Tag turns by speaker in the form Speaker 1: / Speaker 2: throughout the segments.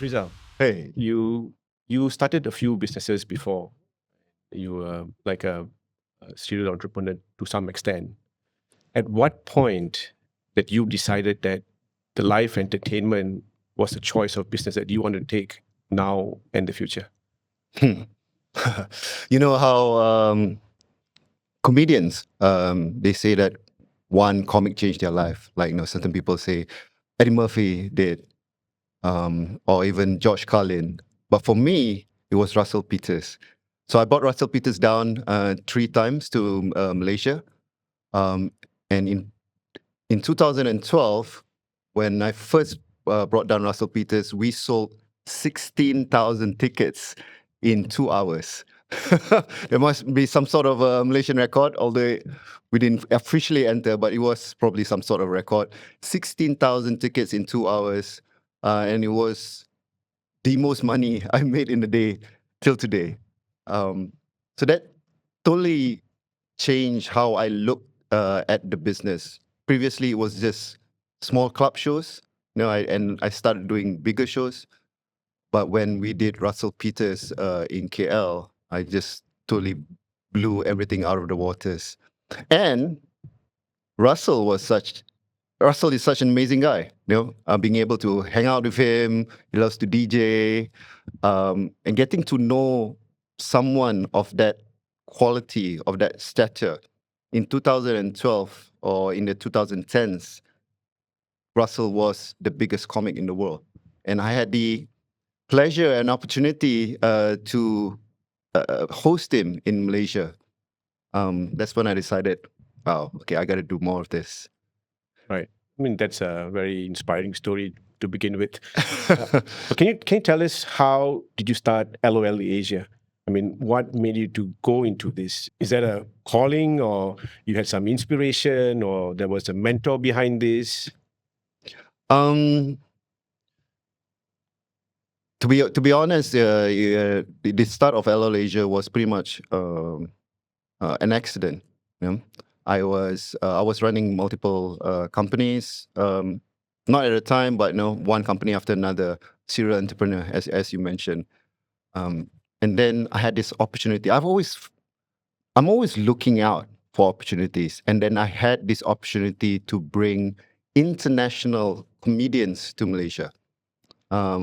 Speaker 1: Rizal,
Speaker 2: Hey,
Speaker 1: you started a few businesses before. You were like a serial entrepreneur to some extent. At what point that you decided that the life entertainment was a choice of business that you want to take now and the future?
Speaker 2: you know how comedians they say that one comic changed their life. Like certain people say Eddie Murphy did, or even George Carlin. But for me, it was Russell Peters. So I brought Russell Peters down 3 times to Malaysia, um, and in 2012, when I first brought down Russell Peters, we sold 16,000 tickets in 2 hours. There must be some sort of a Malaysian record, although we didn't officially enter, but it was probably some sort of record. 16,000 tickets in 2 hours, and it was the most money I made in a day till today. So that totally changed how I look at the business. Previously, it was just small club shows, and I started doing bigger shows. But when we did Russell Peters in KL, I just totally blew everything out of the waters. And Russell was such Russell is such an amazing guy. Being able to hang out with him, he loves to DJ, and getting to know someone of that quality, of that stature. In 2012 or in the 2010s, Russell was the biggest comic in the world, and I had the pleasure and opportunity to host him in Malaysia. That's when I decided, wow, okay, I got to do more of this.
Speaker 1: Right. I mean, that's a very inspiring story to begin with. But can you tell us how did you start LOL Asia? I mean, what made you to go into this? Is that a calling, or you had some inspiration, or there was a mentor behind this?
Speaker 2: Um, to be honest, the start of LL Asia was pretty much an accident. You know? I was running multiple companies, not at a time, but one company after another, serial entrepreneur, as you mentioned. And then I had this opportunity. I'm always looking out for opportunities, and then I had this opportunity to bring international comedians to Malaysia,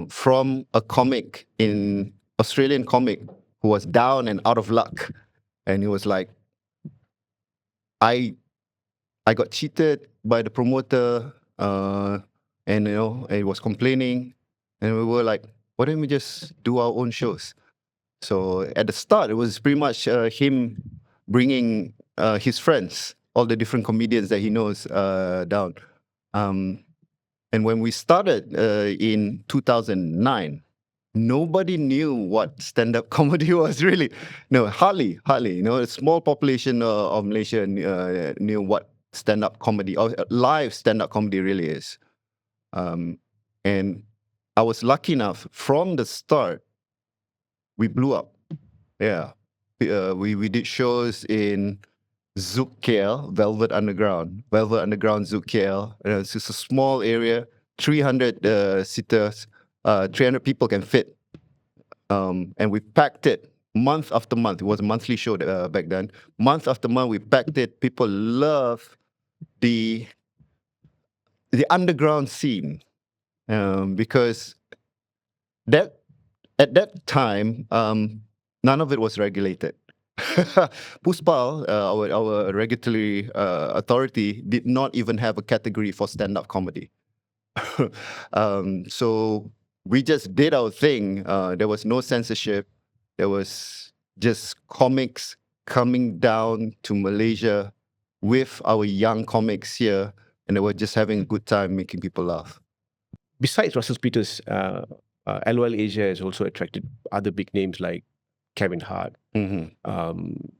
Speaker 2: from a comic in Australian comic who was down and out of luck, and he was like, I I got cheated by the promoter, and he was complaining, and we were like, why don't we just do our own shows? So at the start, it was pretty much him bringing his friends, all the different comedians that he knows down. Um, and when we started in 2009, nobody knew what stand-up comedy was really. No, hardly. A small population of Malaysia knew what stand-up comedy or live stand-up comedy really is. Um, and I was lucky enough from the start, we blew up. Yeah. We did shows in Zouk KL, Velvet Underground Zouk KL. It's just a small area, 300 seaters, 300 people can fit. And we packed it month after month. It was a monthly show back then. Month after month, we packed it. People love the underground scene, because that at that time, none of it was regulated. Puspal, our regulatory authority, did not even have a category for stand-up comedy. So we just did our thing. There was no censorship. There was just comics coming down to Malaysia with our young comics here, and they were just having a good time making people laugh.
Speaker 1: Besides Russell Peters, LOL Asia has also attracted other big names like Kevin Hart,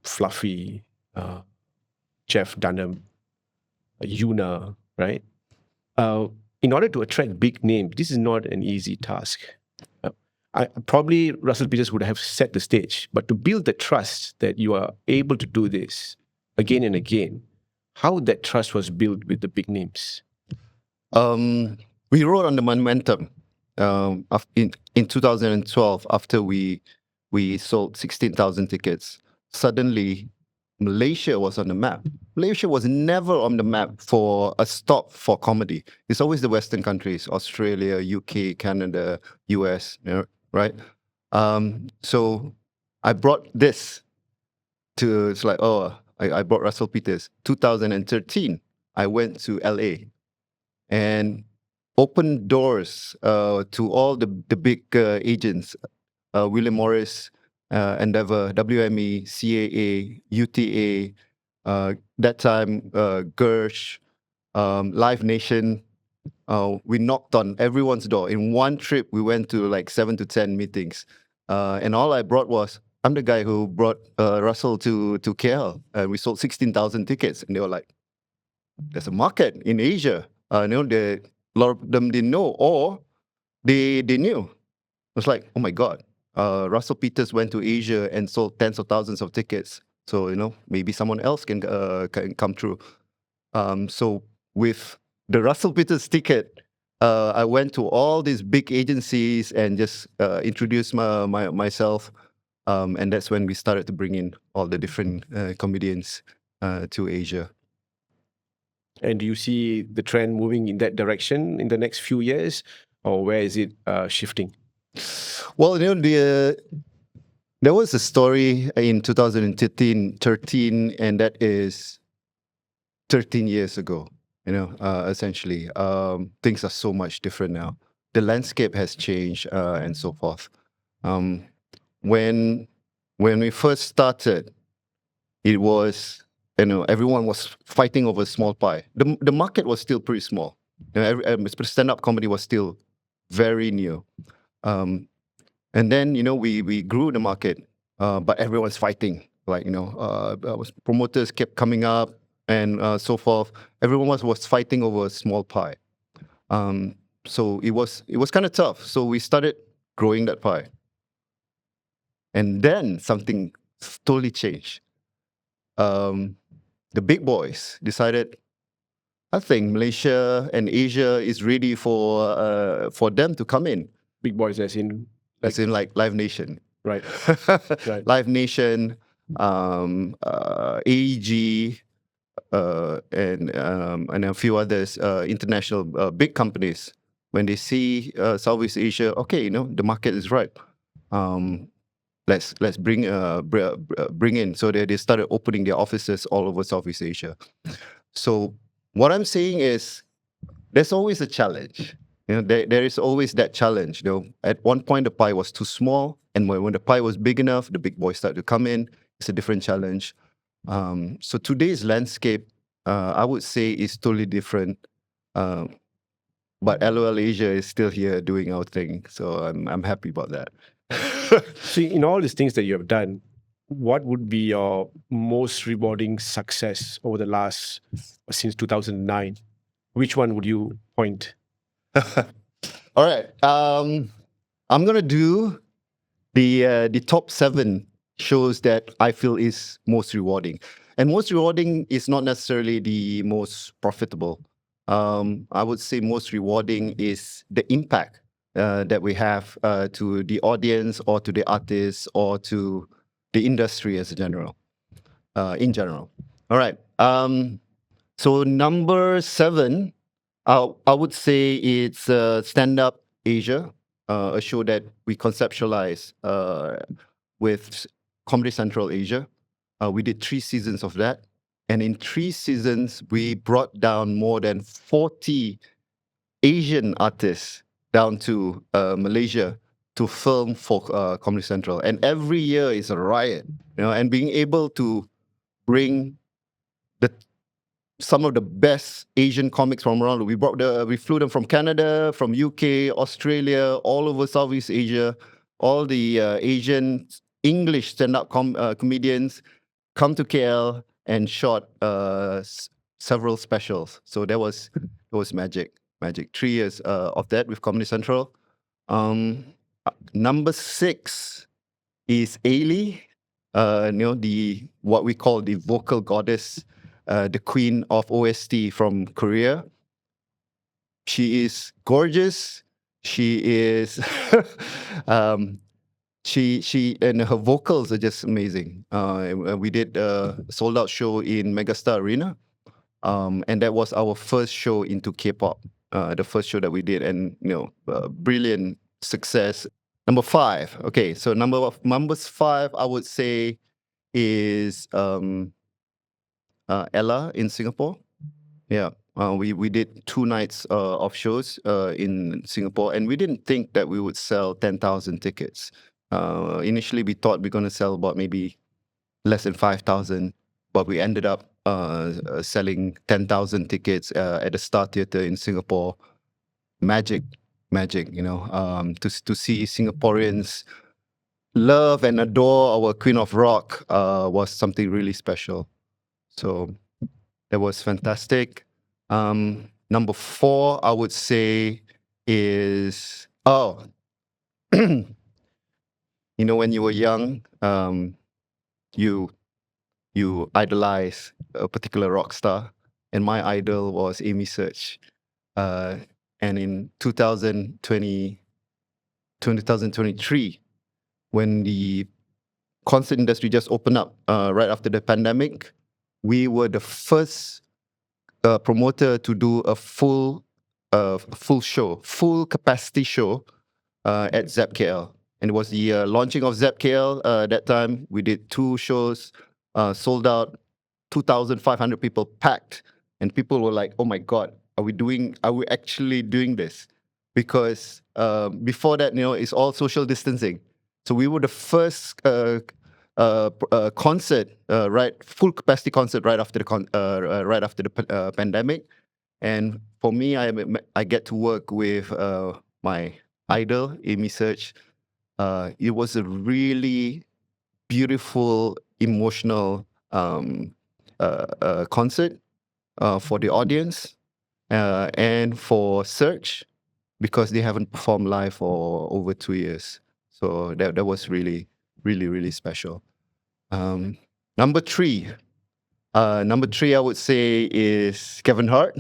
Speaker 1: Fluffy, Jeff Dunham, Yuna, right? In order to attract big names, this is not an easy task. Probably Russell Peters would have set the stage, but to build the trust that you are able to do this again and again, how that trust was built with the big names?
Speaker 2: We rode on the momentum. in 2012, after we sold 16,000 tickets, suddenly Malaysia was on the map. Malaysia was never on the map for a stop for comedy. It's always the Western countries, Australia, UK, Canada, US, right? So I brought this to, it's like, I brought Russell Peters. 2013, I went to LA and opened doors to all the big agents, William Morris, Endeavor, WME, CAA, UTA, that time Gersh, Live Nation. We knocked on everyone's door. In one trip, we went to like 7 to 10 meetings. And all I brought was, I'm the guy who brought Russell to KL. We sold 16,000 tickets. And they were like, there's a market in Asia. A lot of them didn't know, or they knew. It was like, oh my God, Russell Peters went to Asia and sold tens of thousands of tickets. So, maybe someone else can come through. So with the Russell Peters ticket, I went to all these big agencies and just introduced myself. And that's when we started to bring in all the different comedians to Asia.
Speaker 1: And do you see the trend moving in that direction in the next few years, or where is it shifting?
Speaker 2: Well, there was a story in 2013, and that is 13 years ago. Essentially, things are so much different now. The landscape has changed, and so forth. When we first started, it was, everyone was fighting over a small pie. The market was still pretty small. Stand-up comedy was still very new. And then, we grew the market, but everyone's fighting. Like, promoters kept coming up and so forth. Everyone was fighting over a small pie. So it was kind of tough. So we started growing that pie. And then something totally changed. The big boys decided, I think Malaysia and Asia is ready for them to come in.
Speaker 1: Big boys, as in
Speaker 2: like Live Nation,
Speaker 1: right? Right.
Speaker 2: Live Nation, AEG, and a few others, international big companies. When they see Southeast Asia, okay, the market is ripe. Let's bring in. So they started opening their offices all over Southeast Asia. So what I'm saying is, there's always a challenge. There is always that challenge. At one point the pie was too small, and when the pie was big enough, the big boys started to come in. It's a different challenge. So today's landscape, I would say, is totally different. But LOL Asia is still here doing our thing, so I'm happy about that.
Speaker 1: So, in all these things that you have done, what would be your most rewarding success over the last, since 2009? Which one would you point?
Speaker 2: All right. I'm gonna do the top 7 shows that I feel is most rewarding. And most rewarding is not necessarily the most profitable. I would say most rewarding is the impact that we have to the audience, or to the artists, or to the industry as a general. In general. All right. So number 7, I would say it's Stand Up Asia, a show that we conceptualized with Comedy Central Asia. We did 3 seasons of that. And in 3 seasons, we brought down more than 40 Asian artists down to Malaysia to film for Comedy Central. And every year is a riot, and being able to bring some of the best Asian comics from around. We flew them from Canada, from UK, Australia, all over Southeast Asia. All the Asian English stand-up comedians come to KL and shot several specials. So it was magic. 3 years of that with Comedy Central. Number 6 is Ailey, what we call the vocal goddess, the queen of OST from Korea. She is gorgeous. She is, she and her vocals are just amazing. We did a sold out show in Megastar Arena, and that was our first show into K-pop. The first show that we did, and brilliant success. Number 5. Okay, so numbers 5, I would say, is Ella in Singapore. Yeah, we did 2 nights of shows in Singapore, and we didn't think that we would sell 10,000 tickets. Initially, we thought we're going to sell about maybe less than 5,000, but we ended up selling 10,000 tickets at the Star Theatre in Singapore. Magic, to see Singaporeans love and adore our Queen of Rock was something really special. So that was fantastic. Number 4, I would say, is when you were young, you idolize a particular rock star, and my idol was Amy Search. And in 2023, when the concert industry just opened up right after the pandemic, we were the first promoter to do a full capacity show at ZEP KL. And it was the launching of ZEP KL that time. We did 2 shows, sold out, 2,500 people packed. And people were like, oh my God, are we actually doing this? Because before that, it's all social distancing. So we were the first concert, full capacity concert right after the pandemic. And for me, I get to work with my idol, Amy Search. It was a really beautiful, emotional concert for the audience and for Search, because they haven't performed live for over 2 years. So that was really, really, really special. Number 3. Number 3, I would say, is Kevin Hart.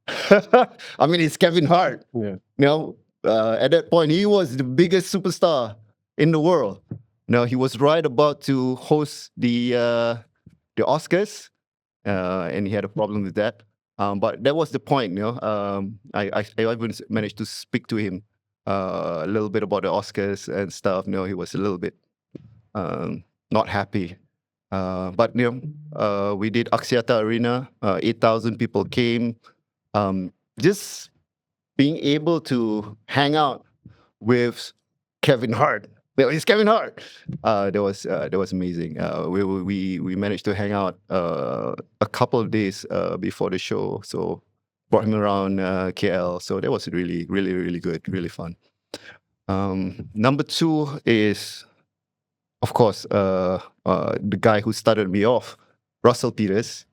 Speaker 2: I mean, it's Kevin Hart.
Speaker 1: Yeah.
Speaker 2: At that point, he was the biggest superstar in the world. He was right about to host the Oscars, and he had a problem with that. But that was the point. I even managed to speak to him a little bit about the Oscars and stuff. He was a little bit not happy. But we did Axiata Arena. 8,000 people came. Just being able to hang out with Kevin Hart. It's Kevin Hart. That was amazing. We managed to hang out a couple of days before the show. So brought him around KL. So that was really, really, really good, really fun. Number 2 is, of course, the guy who started me off, Russell Peters.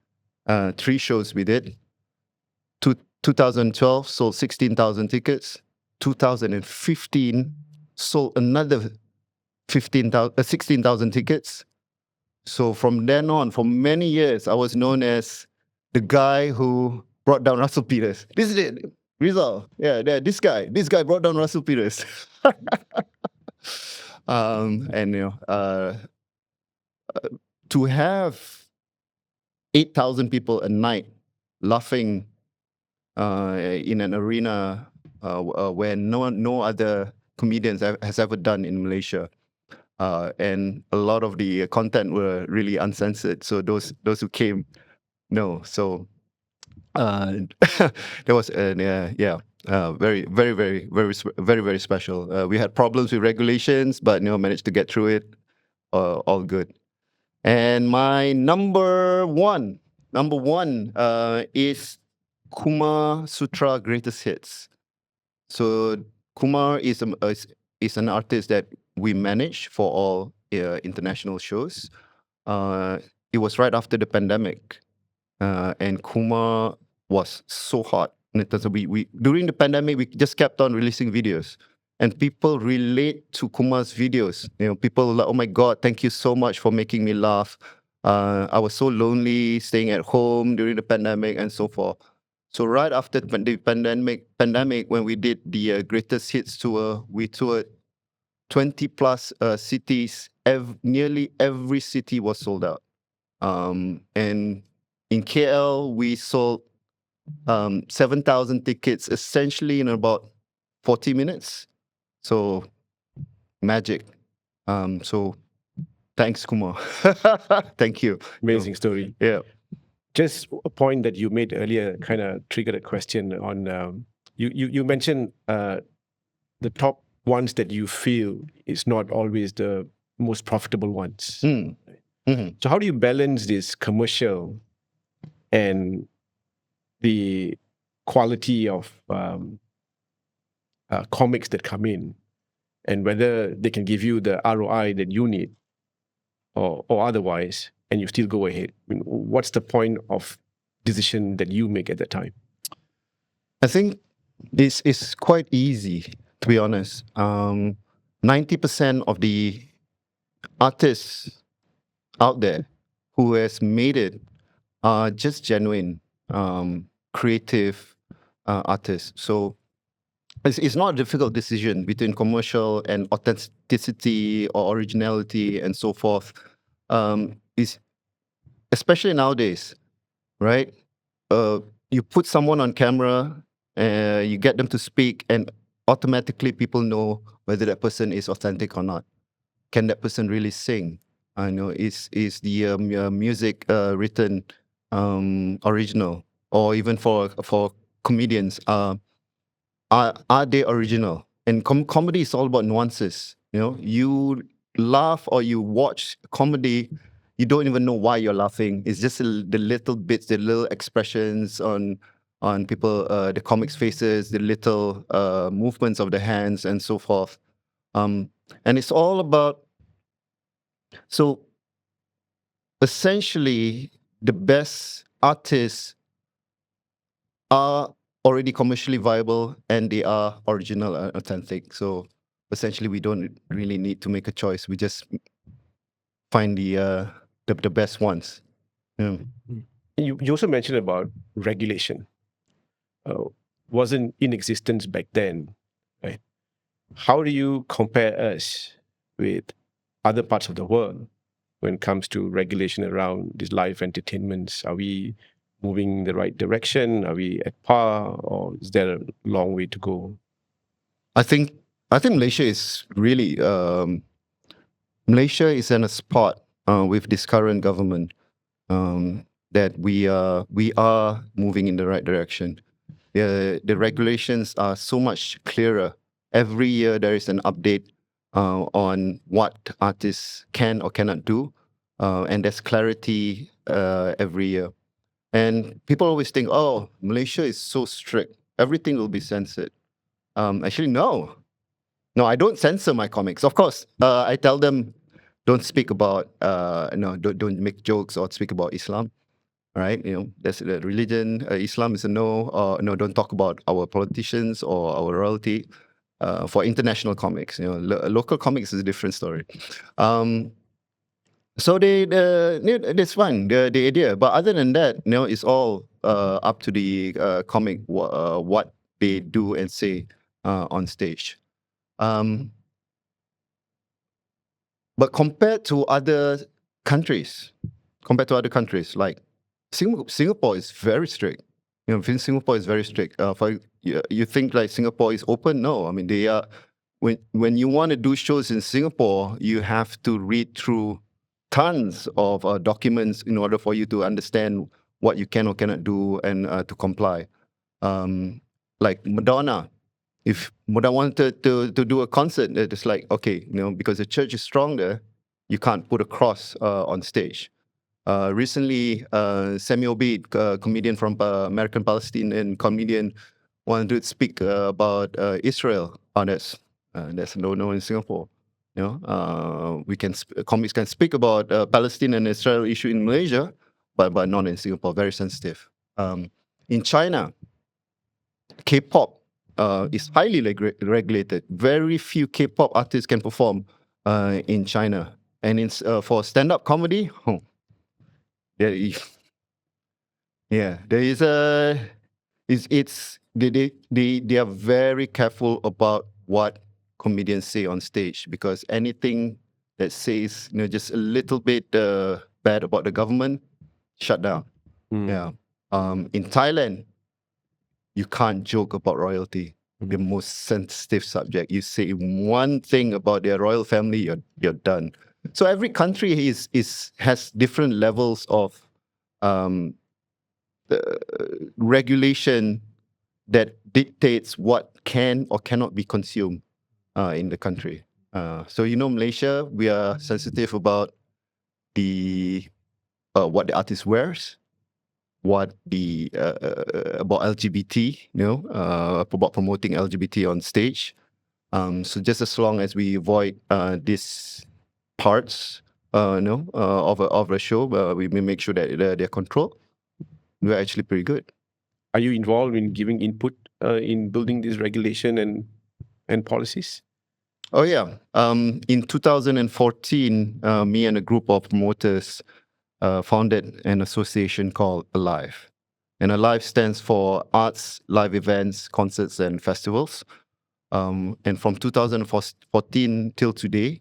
Speaker 2: 3 shows we did. 2012 sold 16,000 tickets. 2015 sold another 16,000 tickets. So from then on, for many years, I was known as the guy who brought down Russell Peters. This is it, Rizal. Yeah, this guy brought down Russell Peters. To have 8,000 people a night laughing in an arena where no other comedians has ever done in Malaysia, and a lot of the content were really uncensored. So those who came, so that was very, very, very, very, very, very special. We had problems with regulations, but managed to get through it. All good. And my number one is Kumar Sutra Greatest Hits. So Kumar is an artist that we manage for all international shows. It was right after the pandemic, and Kumar was so hot. We during the pandemic, we just kept on releasing videos, and people relate to Kumar's videos. People are like, "Oh my God, thank you so much for making me laugh. I was so lonely staying at home during the pandemic," and so forth. So right after the pandemic, when we did the Greatest Hits tour, we toured 20 plus cities. Nearly every city was sold out. And in KL, we sold 7,000 tickets essentially in about 40 minutes. So magic. So thanks, Kumar. Thank you.
Speaker 1: Amazing story.
Speaker 2: Yeah.
Speaker 1: Just a point that you made earlier kind of triggered a question on you mentioned the top ones that you feel is not always the most profitable ones.
Speaker 2: Mm-hmm.
Speaker 1: So how do you balance this commercial and the quality of comics that come in, and whether they can give you the ROI that you need or otherwise, and you still go ahead? I mean, what's the point of decision that you make at that time?
Speaker 2: I think it's quite easy, to be honest. 90% of the artists out there who has made it are just genuine, creative artists. So it's not a difficult decision between commercial and authenticity or originality and so forth. Is especially nowadays, right? You put someone on camera, you get them to speak, and automatically people know whether that person is authentic or not. Can that person really sing? I know is the music written original, or even for comedians, are they original? And comedy is all about nuances. You know, you laugh or you watch comedy, you don't even know why you're laughing. It's just the little bits, the little expressions on people, the comics faces, the little movements of the hands and so forth. And it's all about, so essentially the best artists are already commercially viable and they are original and authentic. So essentially we don't really need to make a choice. We just find the best ones. Yeah.
Speaker 1: You also mentioned about regulation. Wasn't in existence back then, right? How do you compare us with other parts of the world when it comes to regulation around these live entertainments? Are we moving in the right direction? Are we at par, or is there a long way to go?
Speaker 2: I think Malaysia is really Malaysia is in a spot with this current government that we are moving in the right direction. The regulations are so much clearer. Every year there is an update on what artists can or cannot do, and there's clarity every year. And people always think, oh, Malaysia is so strict, everything will be censored. Actually, no. No, I don't censor my comics. Of course, I tell them, don't speak about, don't make jokes or speak about Islam. Right? You know, that's the religion. Islam is a no. No, don't talk about our politicians or our royalty. For international comics, you know, local comics is a different story. So that's fine. The idea, but other than that, you know, it's all up to the comic what they do and say on stage. But compared to other countries, like Singapore is very strict. You know, Singapore is very strict. You think like Singapore is open? No, I mean they are. When you want to do shows in Singapore, you have to read through tons of documents in order for you to understand what you can or cannot do and to comply. Like Madonna, if Madonna wanted to do a concert, it's like, okay, you know, because the church is stronger, you can't put a cross on stage. Recently, Samuel Beat, comedian from American Palestinian comedian, wanted to speak about Israel. That's no in Singapore. You know, comics can speak about Palestine and Israel issue in Malaysia, but not in Singapore. Very sensitive. In China, K-pop is highly regulated. Very few K-pop artists can perform in China, and for stand-up comedy, there is a They are very careful about what comedians say on stage, because anything that says just a little bit bad about the government, shut down. Yeah. In Thailand, you can't joke about royalty. The most sensitive subject. You say one thing about their royal family, you're done. So every country has different levels of regulation that dictates what can or cannot be consumed in the country. So Malaysia, we are sensitive about the what the artist wears, what the about LGBT, about promoting LGBT on stage. So just as long as we avoid these parts, of a show, we make sure that they're controlled. We're actually pretty good.
Speaker 1: Are you involved in giving input in building this regulation and policies?
Speaker 2: Oh yeah. In 2014, me and a group of promoters founded an association called Alive. And Alive stands for Arts, Live Events, Concerts, and Festivals. And from 2014 till today,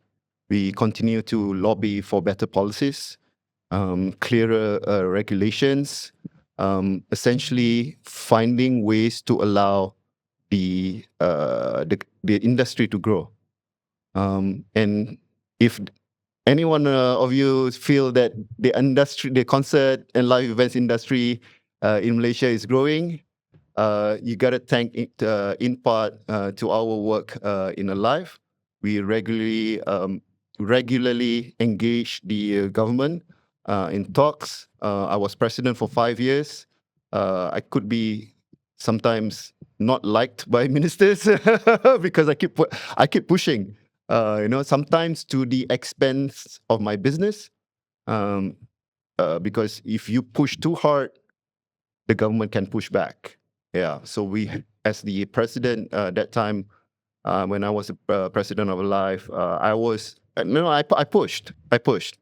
Speaker 2: we continue to lobby for better policies, clearer regulations, essentially finding ways to allow the industry to grow. And if any one of you feel that the concert and live events industry in Malaysia is growing, you got to thank it in part to our work in Alive. We regularly engage the government in talks. I was president for 5 years. I could be sometimes not liked by ministers because I keep pushing. Sometimes to the expense of my business, because if you push too hard, the government can push back. Yeah. So as the president that time, when I was the president of Alive, I pushed.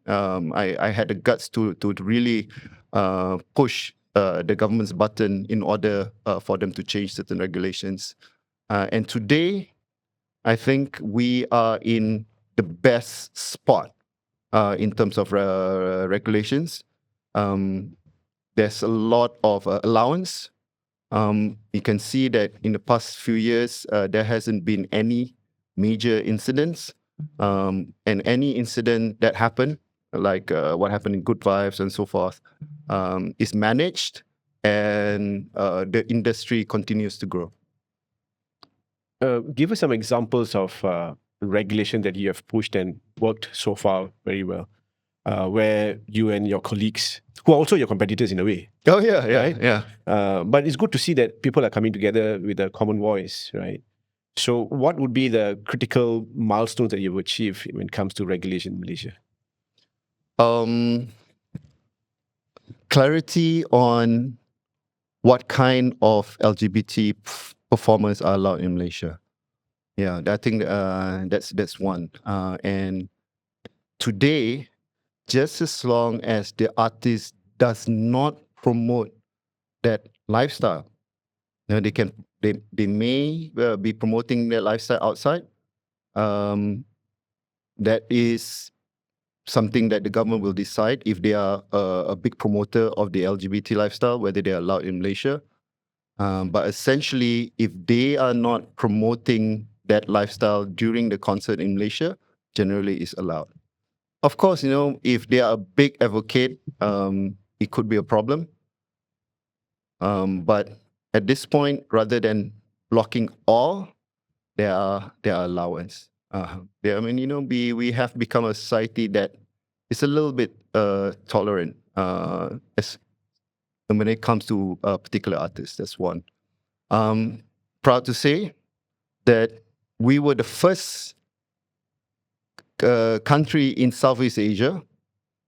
Speaker 2: I had the guts to really push the government's button in order for them to change certain regulations. And today, I think we are in the best spot in terms of regulations. There's a lot of allowance. You can see that in the past few years, there hasn't been any major incidents. And any incident that happened, like what happened in Good Vibes and so forth, is managed, and the industry continues to grow.
Speaker 1: Give us some examples of regulation that you have pushed and worked so far very well, where you and your colleagues, who are also your competitors in a way.
Speaker 2: Oh yeah,
Speaker 1: right?
Speaker 2: yeah.
Speaker 1: But it's good to see that people are coming together with a common voice, right? So what would be the critical milestones that you've achieved when it comes to regulation in Malaysia?
Speaker 2: Clarity on what kind of LGBT performers are allowed in Malaysia. Yeah, I think that's one. And today, just as long as the artist does not promote that lifestyle, they may be promoting their lifestyle outside. That is something that the government will decide if they are a big promoter of the LGBT lifestyle, whether they are allowed in Malaysia. But essentially, if they are not promoting that lifestyle during the concert in Malaysia, generally is allowed. Of course, if they are a big advocate, it could be a problem. But at this point, rather than blocking all, there are allowance. We have become a society that is a little bit tolerant when it comes to particular artists. That's one. Proud to say that we were the first country in Southeast Asia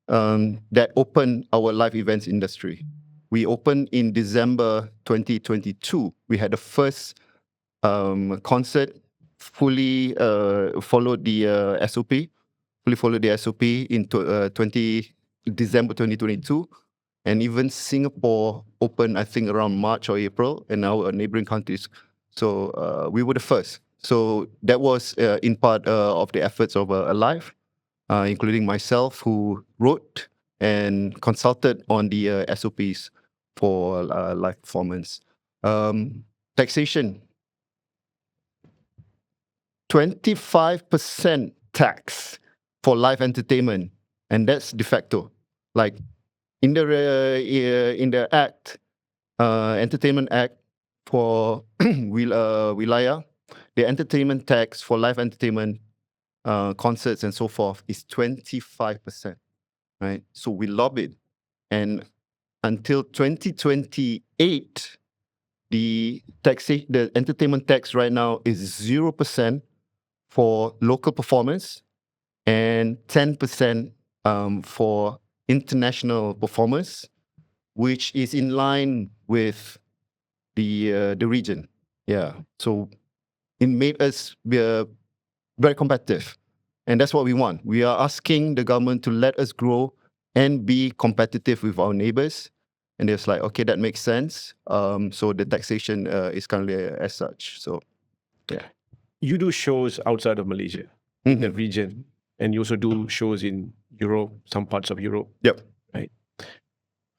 Speaker 2: that opened our live events industry. We opened in December 2022. We had the first concert fully followed the SOP, in December 2022. and even Singapore opened, I think, around March or April, and now neighboring countries. So we were the first. So that was in part of the efforts of Alive, including myself, who wrote and consulted on the SOPs for live performance. Taxation, 25% tax for live entertainment, and that's de facto. Like in the act, Entertainment Act for Wilayah, the entertainment tax for live entertainment, concerts and so forth is 25%, right? So we lobbied, and until 2028, the entertainment tax right now is 0% for local performance and 10% for international performers, which is in line with the region. Yeah, so it made us very competitive, and that's what we want. We are asking the government to let us grow and be competitive with our neighbors, and it's like, okay, that makes sense. So the taxation is currently as such. So yeah.
Speaker 1: You do shows outside of Malaysia, in the
Speaker 2: Mhm.
Speaker 1: region, and you also do shows in Europe, some parts of Europe.
Speaker 2: Yep.
Speaker 1: Right.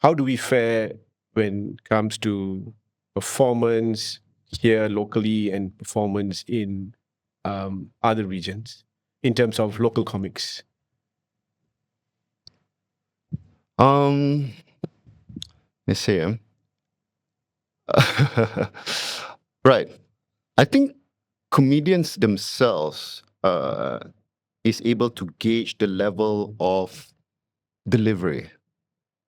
Speaker 1: How do we fare when it comes to performance here locally and performance in other regions in terms of local comics?
Speaker 2: Let's see. Right. I think comedians themselves is able to gauge the level of delivery.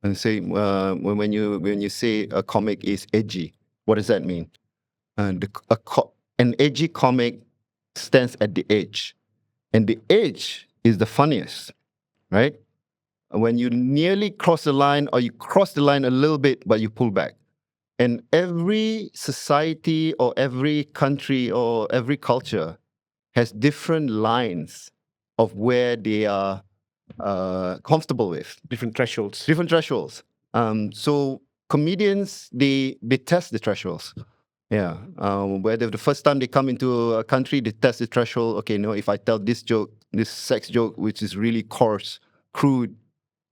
Speaker 2: And say when you say a comic is edgy, what does that mean? An edgy comic stands at the edge, and the edge is the funniest, right? When you nearly cross the line, or you cross the line a little bit, but you pull back. And every society or every country or every culture has different lines of where they are comfortable with.
Speaker 1: Different thresholds.
Speaker 2: Different thresholds. So comedians, they test the thresholds. Yeah. Whether the first time they come into a country, they test the threshold. Okay, no, if I tell this joke, this sex joke, which is really coarse, crude,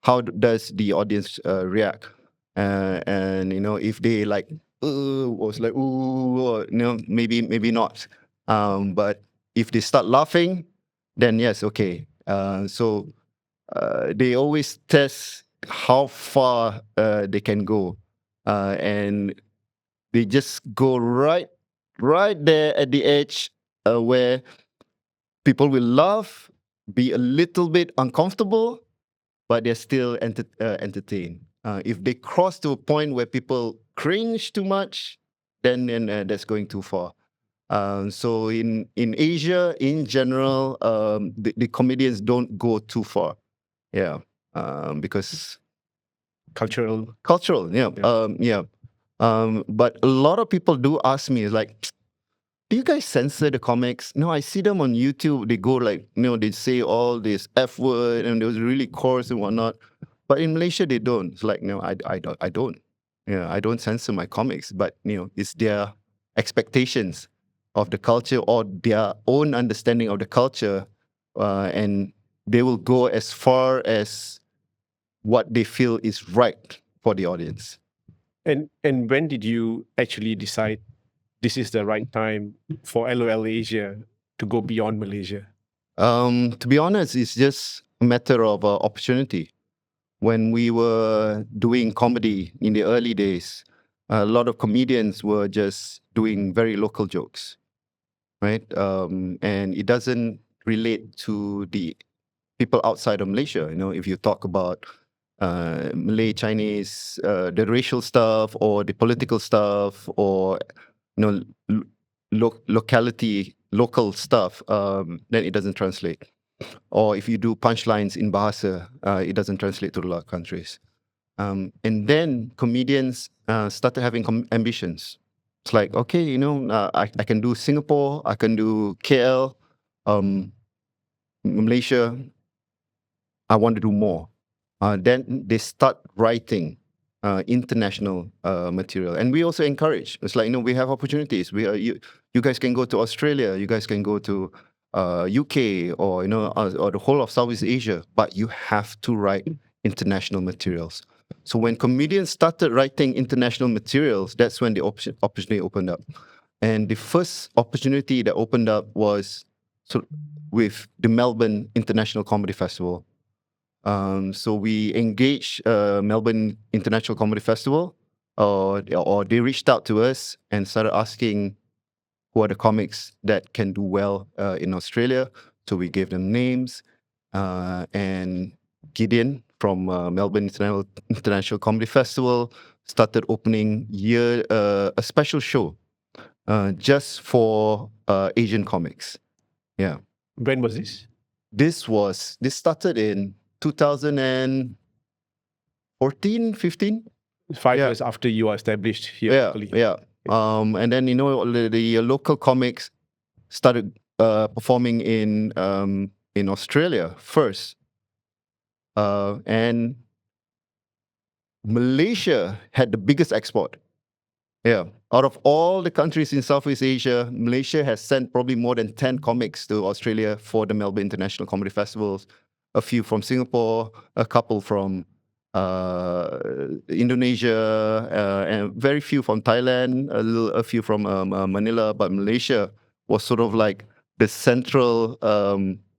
Speaker 2: how does the audience react? And if they like, was like, ooh, or, maybe not. But if they start laughing, then yes, okay. So they always test how far they can go, and they just go right there at the edge, where people will laugh, be a little bit uncomfortable, but they're still entertained. If they cross to a point where people cringe too much, then that's going too far. So in Asia, in general, the comedians don't go too far. Yeah, because
Speaker 1: Cultural.
Speaker 2: yeah, yeah. But a lot of people do ask me, like, do you guys censor the comics? No, I see them on YouTube. They go like, they say all this F word and it was really coarse and whatnot. But in Malaysia, they don't. It's like, no, I don't. Yeah, I don't censor my comics. But it's their expectations of the culture or their own understanding of the culture, and they will go as far as what they feel is right for the audience.
Speaker 1: And when did you actually decide this is the right time for LOL Asia to go beyond Malaysia?
Speaker 2: To be honest, it's just a matter of opportunity. When we were doing comedy in the early days, a lot of comedians were just doing very local jokes, right? And it doesn't relate to the people outside of Malaysia. If you talk about Malay, Chinese, the racial stuff or the political stuff, or local stuff, then it doesn't translate. Or if you do punchlines in Bahasa, it doesn't translate to a lot of countries. And then comedians started having ambitions. It's like, okay, I can do Singapore, I can do KL, Malaysia. I want to do more. Then they start writing international material, and we also encourage. It's like, we have opportunities. You guys can go to Australia, you guys can go to UK, or or the whole of Southeast Asia, but you have to write international materials. So when comedians started writing international materials, that's when the opportunity opened up. And the first opportunity that opened up was with the Melbourne International Comedy Festival. So we engaged Melbourne International Comedy Festival, or they reached out to us and started asking who are the comics that can do well in Australia. So we gave them names, and Gideon from Melbourne International Comedy Festival started opening a special show just for Asian comics. Yeah.
Speaker 1: When was this?
Speaker 2: This started in 2014, 15.
Speaker 1: 5
Speaker 2: Yeah.
Speaker 1: years after you are established here.
Speaker 2: Yeah,
Speaker 1: locally.
Speaker 2: yeah. And then the local comics started performing in Australia first, and Malaysia had the biggest export. Yeah, out of all the countries in Southeast Asia, Malaysia has sent probably more than 10 comics to Australia for the Melbourne International Comedy Festivals. A few from Singapore, a couple from Indonesia, and very few from Thailand, a few from Manila. But Malaysia was sort of like the central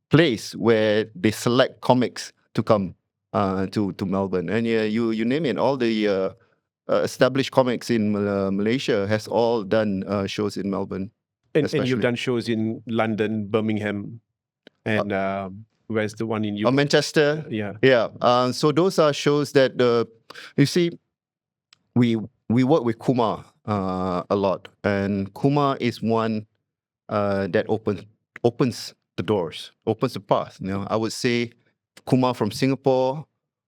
Speaker 2: place where they select comics to come to Melbourne. And yeah, you name it, all the established comics in Malaysia has all done shows in Melbourne.
Speaker 1: And
Speaker 2: especially.
Speaker 1: you've done shows in London, Birmingham, and where's the one in UK?
Speaker 2: Manchester.
Speaker 1: Yeah.
Speaker 2: Yeah. So those are shows that you see, we work with Kumar a lot, and Kumar is one that opens the doors, opens the path. I would say Kumar from Singapore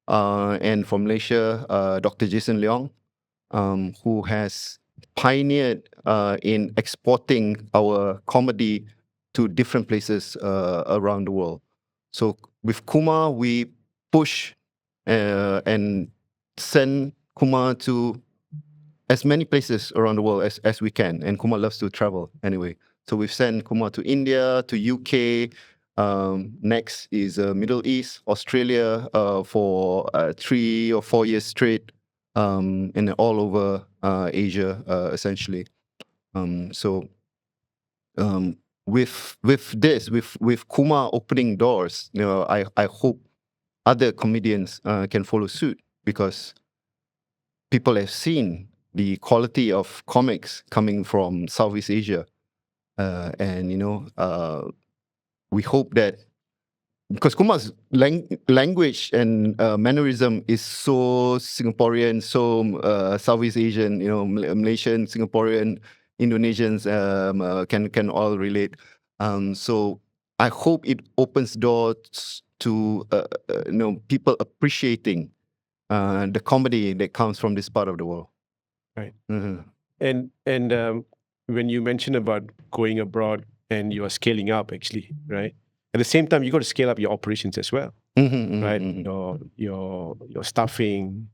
Speaker 2: and from Malaysia, Dr. Jason Leong, who has pioneered in exporting our comedy to different places around the world. So with Kumar, we push and send Kumar to as many places around the world as we can. And Kumar loves to travel anyway. So we've sent Kumar to India, to UK. Next is Middle East, Australia for 3 or 4 years straight, and all over Asia, essentially. With Kumar opening doors, I hope other comedians can follow suit, because people have seen the quality of comics coming from Southeast Asia, and we hope that, because Kumar's language and mannerism is so Singaporean, so Southeast Asian, Malaysian, Singaporean, Indonesians can all relate. So I hope it opens doors to people appreciating the comedy that comes from this part of the world.
Speaker 1: Right.
Speaker 2: Mm-hmm.
Speaker 1: And when you mention about going abroad and you are scaling up, actually, right? At the same time, you got to scale up your operations as well, right? Your staffing,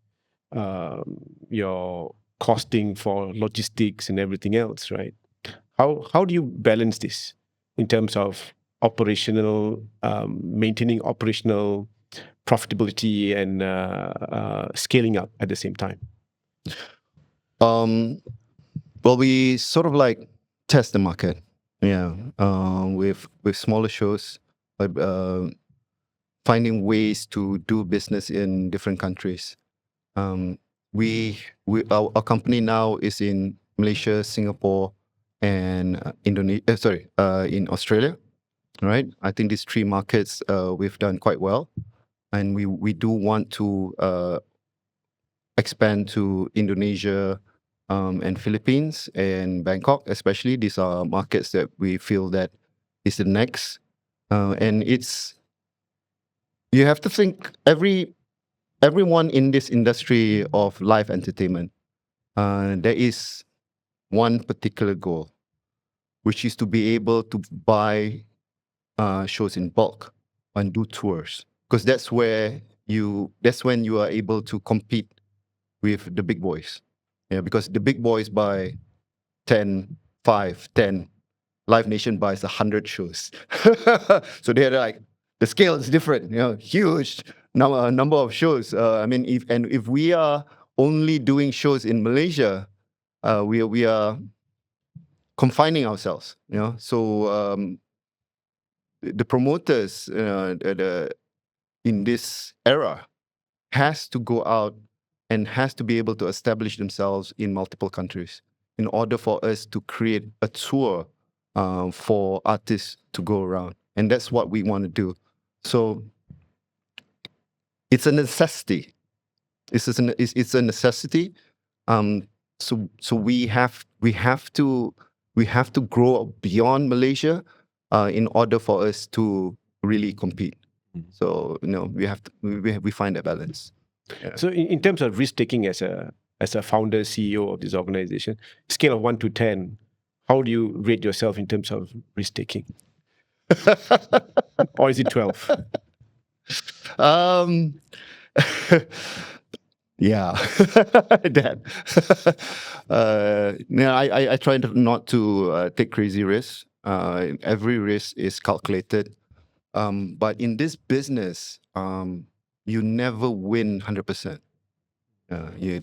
Speaker 1: your costing for logistics and everything else, right? How do you balance this in terms of operational, maintaining operational profitability and scaling up at the same time?
Speaker 2: Well, we sort of like test the market, with smaller shows, finding ways to do business in different countries. Our company now is in Malaysia, Singapore, and Indonesia. In Australia, right? I think these 3 markets we've done quite well, and we do want to expand to Indonesia and Philippines and Bangkok, especially. These are markets that we feel that is the next, and you have to think everyone in this industry of live entertainment, there is one particular goal, which is to be able to buy shows in bulk and do tours, because that's when you are able to compete with the big boys. Yeah, because the big boys buy 10, 5, 10. Live Nation buys 100 shows. So they're like, the scale is different, huge number of shows. I mean, if we are only doing shows in Malaysia, we are confining ourselves, So the promoters in this era has to go out and has to be able to establish themselves in multiple countries in order for us to create a tour for artists to go around. And that's what we want to do. So it's a necessity. It's a necessity. So we have to grow beyond Malaysia in order for us to really compete. So we find that balance. Yeah.
Speaker 1: So in terms of risk taking as a founder, CEO of this organization, scale of 1 to 10, how do you rate yourself in terms of risk taking? Or is it 12?
Speaker 2: Yeah, that. I try not to take crazy risks. Every risk is calculated. But in this business, you never win 100%.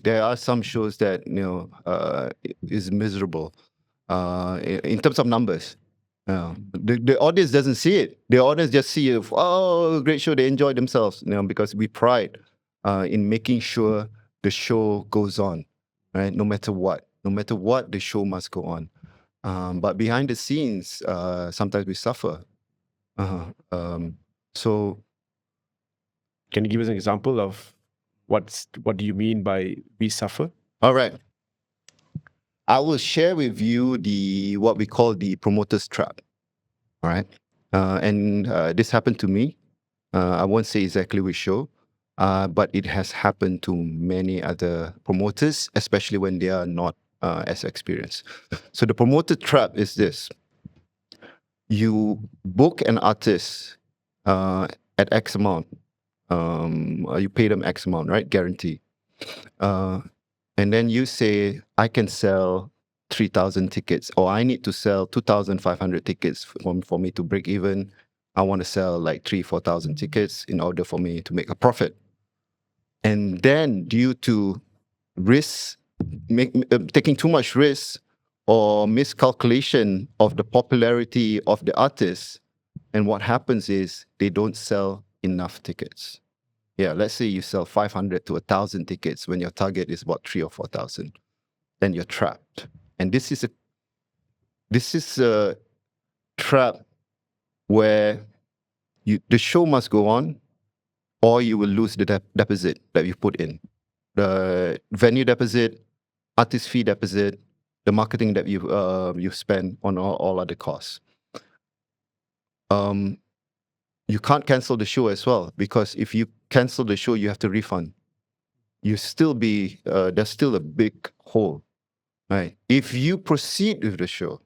Speaker 2: There are some shows that is miserable in terms of numbers. The audience doesn't see it. The audience just see it. Oh, great show! They enjoy themselves. Because we pride in making sure the show goes on, right? No matter what, the show must go on. But behind the scenes, sometimes we suffer. So,
Speaker 1: can you give us an example of what do you mean by we suffer?
Speaker 2: All right. I will share with you what we call the promoter's trap. All right. And this happened to me. I won't say exactly which show, but it has happened to many other promoters, especially when they are not as experienced. So the promoter trap is this. You book an artist at X amount. You pay them X amount, right? Guarantee. And then you say, I can sell 3,000 tickets, or I need to sell 2,500 tickets for me to break even. I want to sell like 4,000 tickets in order for me to make a profit. And then due to taking too much risk or miscalculation of the popularity of the artist, and what happens is they don't sell enough tickets. Yeah, let's say you sell 500 to 1,000 tickets when your target is about 3,000 or 4,000. Then you're trapped. And this is a trap where the show must go on, or you will lose the deposit that you put in. The venue deposit, artist fee deposit, the marketing that you spend on all other costs. You can't cancel the show as well, because if you cancel the show, you have to refund. There's still a big hole, right? If you proceed with the show,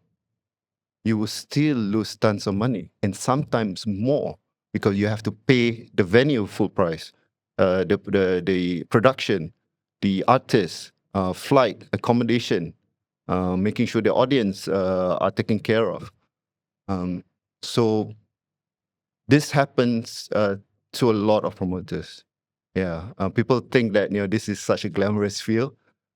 Speaker 2: you will still lose tons of money, and sometimes more, because you have to pay the venue full price, the production, the artist, flight, accommodation, making sure the audience are taken care of. So this happens to a lot of promoters. Yeah, people think that this is such a glamorous field,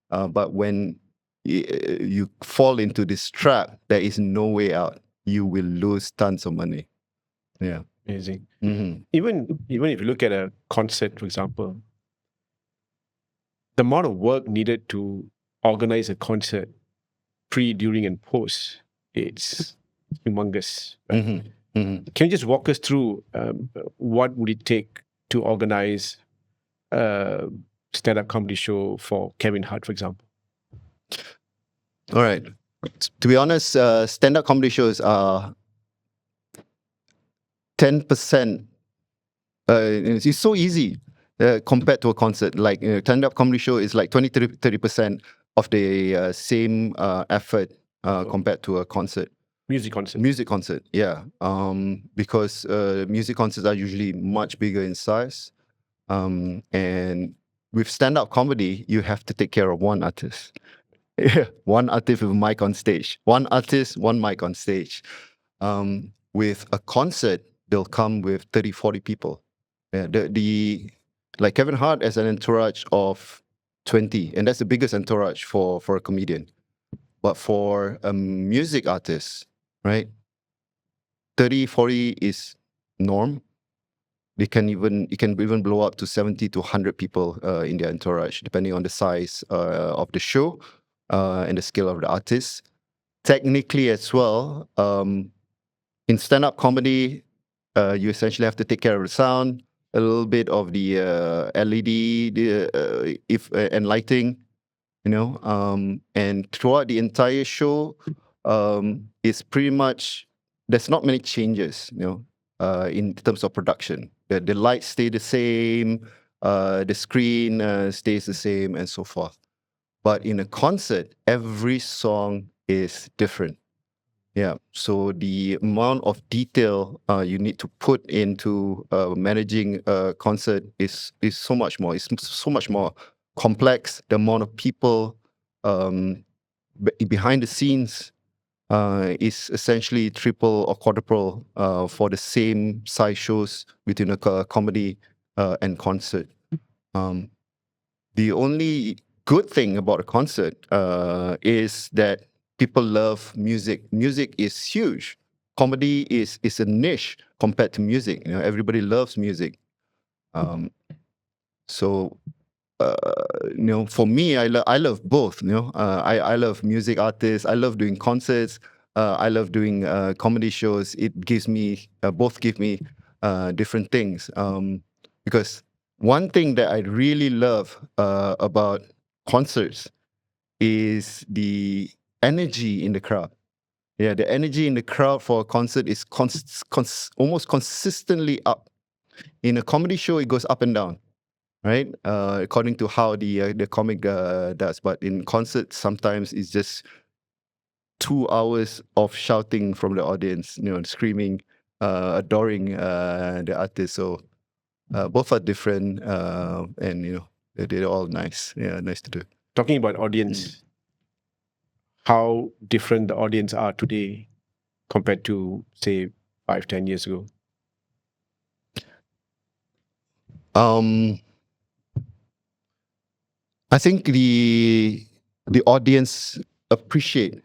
Speaker 2: but when you fall into this trap, there is no way out. You will lose tons of money. Yeah,
Speaker 1: amazing.
Speaker 2: Mm-hmm.
Speaker 1: Even if you look at a concert, for example, the amount of work needed to organize a concert, pre, during, and post, it's humongous. Right?
Speaker 2: Mm-hmm. Mm-hmm.
Speaker 1: Can you just walk us through what would it take to organize a stand-up comedy show for Kevin Hart, for example?
Speaker 2: All right. To be honest, stand-up comedy shows are 10%. It's so easy compared to a concert. Like stand-up comedy show is like 20-30% of the same effort compared to a concert.
Speaker 1: Music concert,
Speaker 2: yeah. Because music concerts are usually much bigger in size, and with stand-up comedy, you have to take care of one artist. Yeah, one artist with a mic on stage. One artist, one mic on stage. With a concert, they'll come with 30, 40 people. Yeah, like Kevin Hart has an entourage of 20, and that's the biggest entourage for a comedian. But for a music artist, right, 30, 40 is norm. It can even blow up to 70 to 100 people in their entourage, depending on the size of the show and the skill of the artist. Technically as well, in stand-up comedy, you essentially have to take care of the sound, a little bit of the LED, and lighting, and throughout the entire show, it's pretty much, there's not many changes, in terms of production. The lights stay the same, the screen stays the same, and so forth. But in a concert, every song is different. Yeah. So the amount of detail you need to put into managing a concert is so much more. It's so much more complex. The amount of people behind the scenes is essentially triple or quadruple for the same size shows between a comedy and concert. The only good thing about a concert is that people love music. Music is huge. Comedy is a niche compared to music. Everybody loves music. So for me, I love both. I love music artists. I love doing concerts. I love doing comedy shows. It gives me both give me different things. Because one thing that I really love about concerts is the energy in the crowd. Yeah, the energy in the crowd for a concert is almost consistently up. In a comedy show, it goes up and down, right? According to how the comic does. But in concert, sometimes it's just 2 hours of shouting from the audience, screaming, adoring the artist. So both are different, and they're all nice. Yeah, nice to do.
Speaker 1: Talking about audience, how different the audience are today compared to, say, 5-10 years ago?
Speaker 2: I think the audience appreciate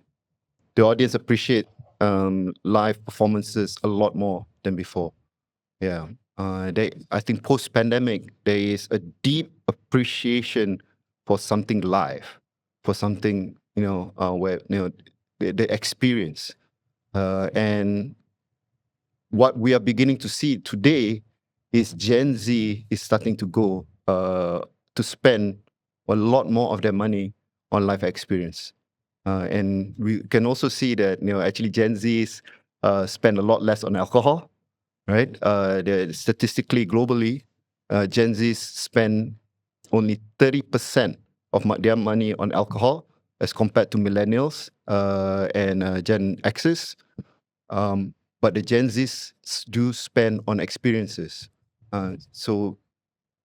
Speaker 2: live performances a lot more than before. Yeah. I think post-pandemic, there is a deep appreciation for something live, for something, where, the experience. And what we are beginning to see today is Gen Z is starting to go to spend a lot more of their money on live experience. And we can also see that, actually Gen Zs spend a lot less on alcohol, right? Statistically, globally, Gen Zs spend only 30% of their money on alcohol as compared to millennials and Gen Xs. But the Gen Zs do spend on experiences. So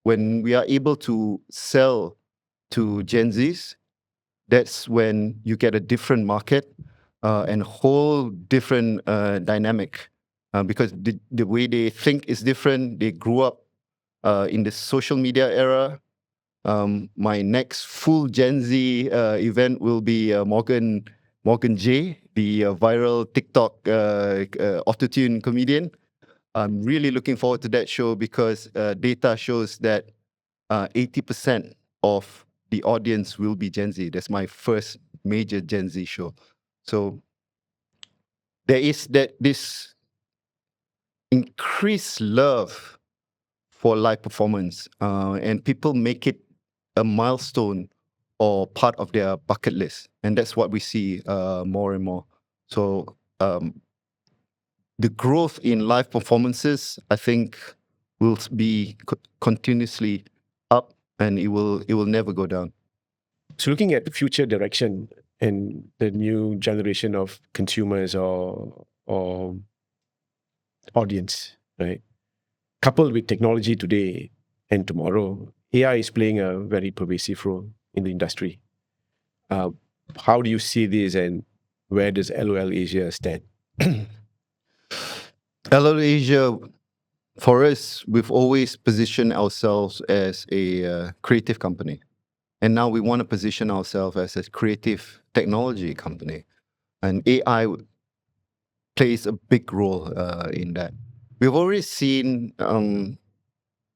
Speaker 2: when we are able to sell to Gen Zs, that's when you get a different market and whole different dynamic. Because the way they think is different. They grew up in the social media era. My next full Gen Z event will be Morgan J, the viral TikTok autotune comedian. I'm really looking forward to that show because data shows that 80% of the audience will be Gen Z. That's my first major Gen Z show. So there is this increased love for live performance, and people make it a milestone or part of their bucket list, and that's what we see more and more. So the growth in live performances, I think, will be continuously up, and it will never go down.
Speaker 1: So looking at the future direction and the new generation of consumers or audience, right? Coupled with technology today and tomorrow, AI is playing a very pervasive role in the industry. How do you see this, and where does LOL Asia stand?
Speaker 2: Hello Asia, for us, we've always positioned ourselves as a creative company. And now we want to position ourselves as a creative technology company. And AI plays a big role in that. We've already seen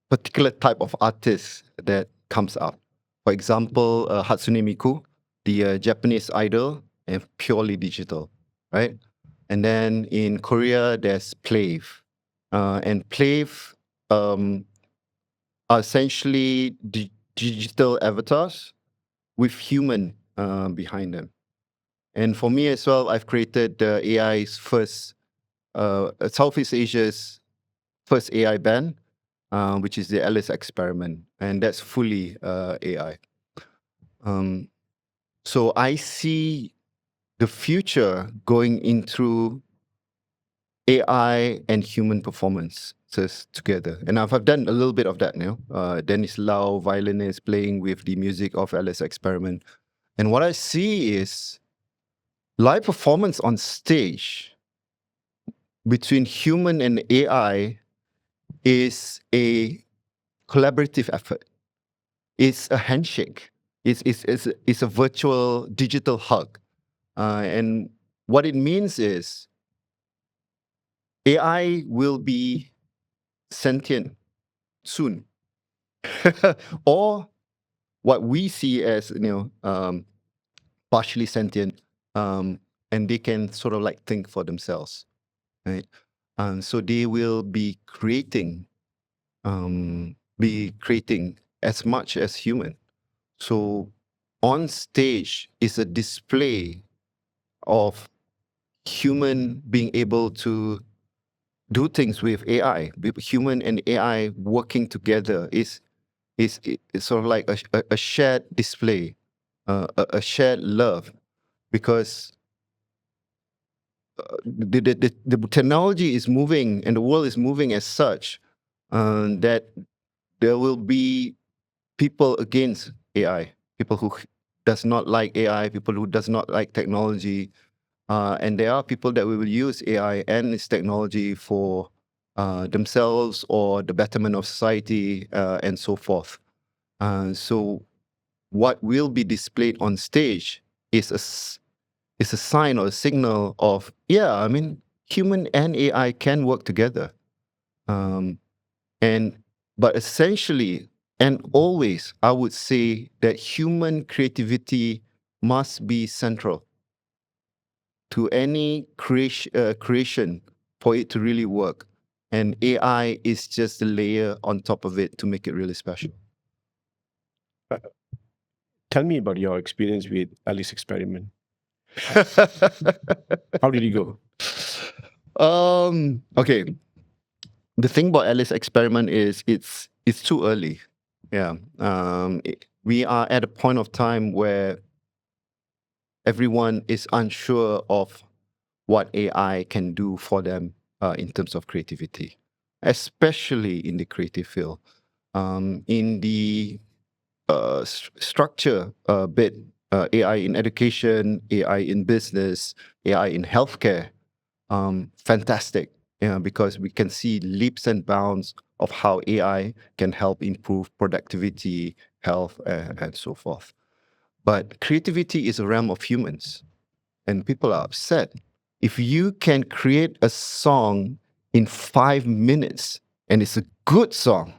Speaker 2: particular type of artists that comes up. For example, Hatsune Miku, the Japanese idol, and purely digital, right? And then in Korea, there's Plave. And Plave are essentially digital avatars with human behind them. And for me as well, I've created AI's first, Southeast Asia's first AI band, which is the Alice experiment, and that's fully AI. So I see the future going into AI and human performance together. And I've done a little bit of that now. Dennis Lau, violinist, playing with the music of Alice experiment. And what I see is live performance on stage between human and AI is a collaborative effort. It's a handshake. It's a virtual digital hug. And what it means is AI will be sentient soon. Or what we see as, partially sentient, and they can sort of like think for themselves, right? So they will be creating as much as human. So on stage is a display of human being able to do things with AI. Human and AI working together is sort of like a shared display, a shared love, because the technology is moving and the world is moving as such that there will be people against AI, people who does not like AI, people who does not like technology, and there are people that will use AI and its technology for themselves or the betterment of society and so forth. So what will be displayed on stage is a sign or a signal of, human and AI can work together. But essentially, and always, I would say that human creativity must be central to any creation for it to really work. And AI is just a layer on top of it to make it really special.
Speaker 1: Tell me about your experience with Alice experiment. How did it go?
Speaker 2: Okay. The thing about Alice experiment is it's too early. Yeah. We are at a point of time where everyone is unsure of what AI can do for them in terms of creativity, especially in the creative field. In the structure bit, AI in education, AI in business, AI in healthcare, fantastic, because we can see leaps and bounds of how AI can help improve productivity, health, and so forth. But creativity is a realm of humans, and people are upset. If you can create a song in 5 minutes, and it's a good song,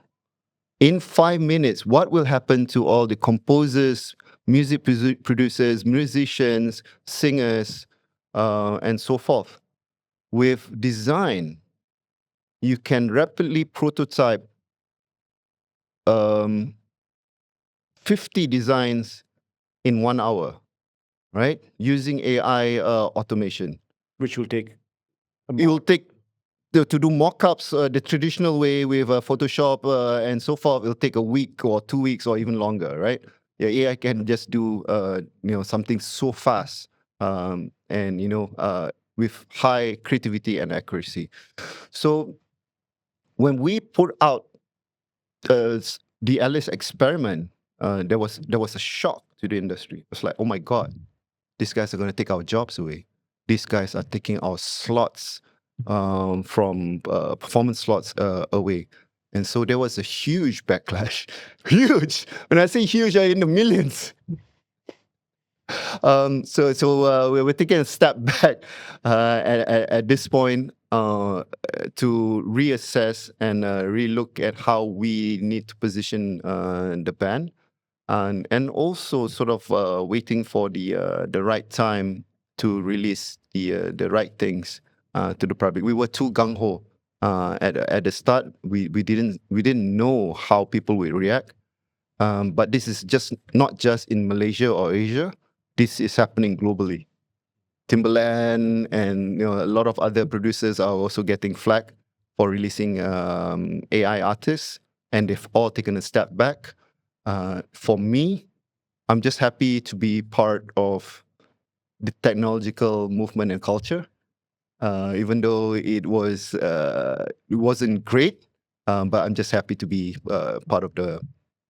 Speaker 2: in 5 minutes, what will happen to all the composers, music producers, musicians, singers, and so forth? With design, you can rapidly prototype 50 designs in 1 hour, right? Using AI automation.
Speaker 1: Which will take
Speaker 2: It will take to do mock-ups the traditional way with Photoshop and so forth. It'll take a week or 2 weeks or even longer, right? Yeah, AI can just do something so fast and with high creativity and accuracy. So when we put out the Alice experiment, there was a shock to the industry. It was like, oh my God, these guys are going to take our jobs away. These guys are taking our slots from performance slots away. And so there was a huge backlash. Huge. When I say huge, in the millions. So we're taking a step back at this point to reassess and relook at how we need to position the band, and also sort of waiting for the right time to release the right things to the public. We were too gung ho at the start. We didn't know how people would react. But this is just not just in Malaysia or Asia. This is happening globally. Timbaland and a lot of other producers are also getting flack for releasing AI artists, and they've all taken a step back. For me, I'm just happy to be part of the technological movement and culture, even though it wasn't great, but I'm just happy to be part of the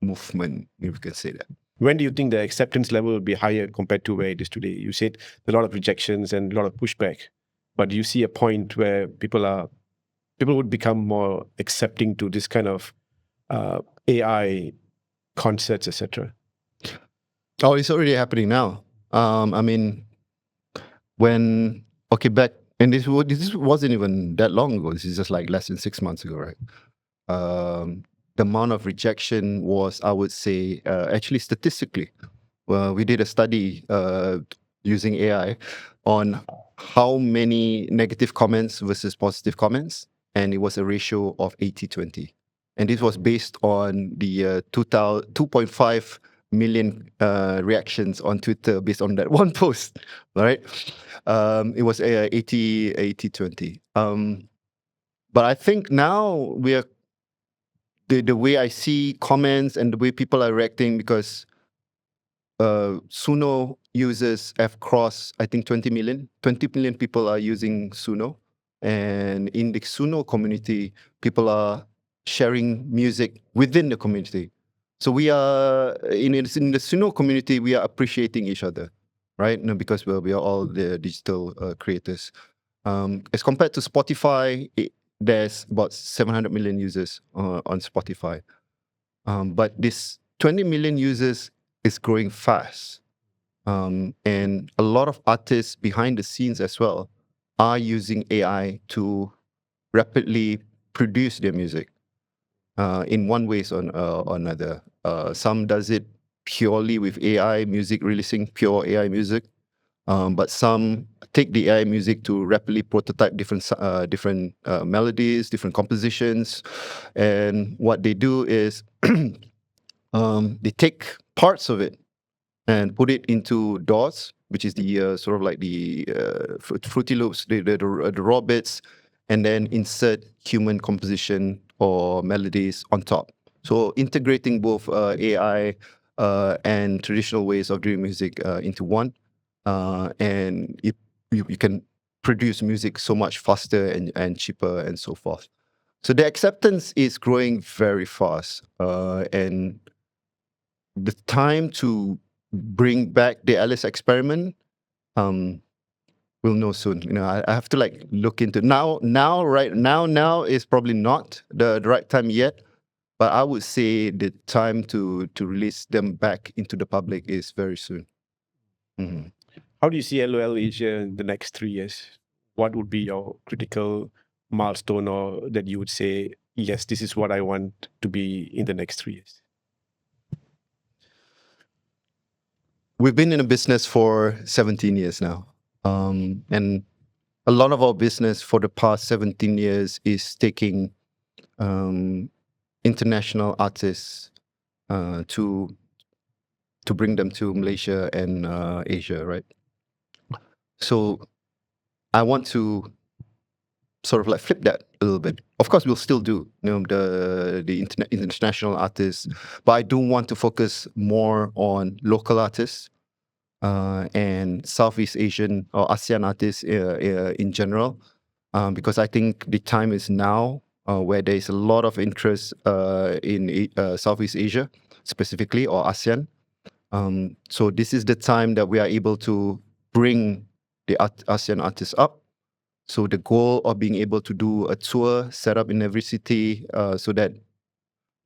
Speaker 2: movement, if you can say that.
Speaker 1: When do you think the acceptance level will be higher compared to where it is today? You said a lot of rejections and a lot of pushback, but do you see a point where people would become more accepting to this kind of AI concepts, etc.?
Speaker 2: Oh, it's already happening now. I mean, back, and this wasn't even that long ago. This is just like less than 6 months ago, right? The amount of rejection was, I would say, actually statistically, we did a study using AI on how many negative comments versus positive comments, and it was a ratio of 80-20. And this was based on the 2.5 million reactions on Twitter based on that one post, right? It was 80-20. But I think now we are, the way I see comments and the way people are reacting, because Suno users have crossed, I think, 20 million. 20 million people are using Suno. And in the Suno community, people are sharing music within the community. So we are, in the Suno community, we are appreciating each other, right? Because we are all the digital creators. As compared to Spotify, there's about 700 million users on Spotify. But this 20 million users is growing fast. And a lot of artists behind the scenes as well are using AI to rapidly produce their music in one way or another. Some does it purely with AI music, releasing pure AI music. But some take the AI music to rapidly prototype different melodies, different compositions. And what they do is they take parts of it and put it into DAWs, which is the sort of like the Fruity Loops, the raw bits, and then insert human composition or melodies on top. So integrating both AI and traditional ways of doing music into one, and you can produce music so much faster and cheaper and so forth. So the acceptance is growing very fast, and the time to bring back the Alice experiment, we'll know soon. I have to look into now. Now is probably not the right time yet, but I would say the time to release them back into the public is very soon. Mm-hmm.
Speaker 1: How do you see LOL Asia in the next 3 years? What would be your critical milestone, or that you would say, yes, this is what I want to be in the next 3 years?
Speaker 2: We've been in a business for 17 years now. And a lot of our business for the past 17 years is taking international artists to bring them to Malaysia and Asia, right? So I want to sort of flip that a little bit. Of course, we'll still do the international artists, but I do want to focus more on local artists and Southeast Asian or ASEAN artists in general, because I think the time is now where there is a lot of interest in Southeast Asia specifically, or ASEAN. So this is the time that we are able to bring the ASEAN artists up. So the goal of being able to do a tour set up in every city, so that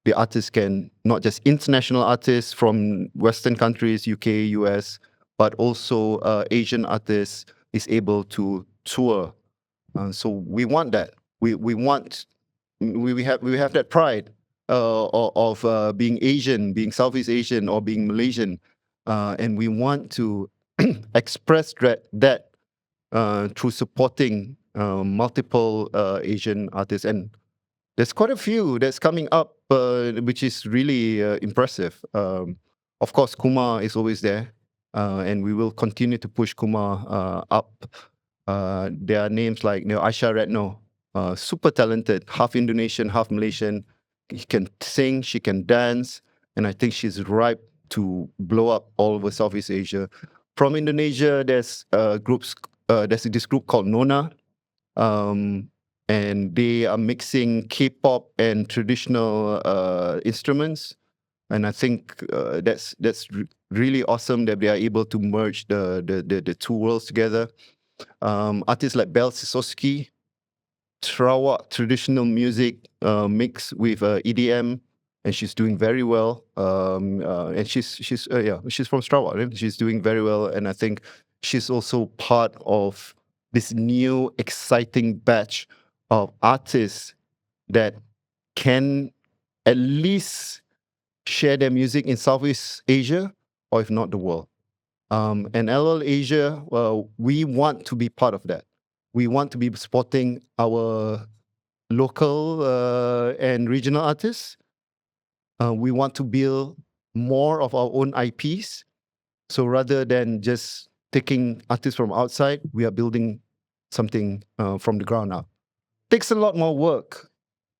Speaker 2: the artists can, not just international artists from Western countries, UK, US, but also Asian artists is able to tour. So we want that. We want, we have that pride of being Asian, being Southeast Asian, or being Malaysian, and we want to express that through supporting multiple Asian artists. And there's quite a few that's coming up, which is really impressive. Of course, Kumar is always there, and we will continue to push Kumar up. There are names like Aisha Retno, super talented, half Indonesian, half Malaysian. She can sing, she can dance, and I think she's ripe to blow up all over Southeast Asia. From Indonesia, there's this group called Nona. And they are mixing K-pop and traditional instruments, and I think that's really awesome that they are able to merge the two worlds together. Artists like Belle Sisowski, Sarawak traditional music mixed with EDM, and she's doing very well. And she's from Sarawak, right? She's doing very well, and I think she's also part of this new exciting batch of artists that can at least share their music in Southeast Asia, or if not the world. And LL Asia, well, we want to be part of that. We want to be supporting our local and regional artists. We want to build more of our own IPs. So rather than just taking artists from outside, we are building something from the ground up. Takes a lot more work,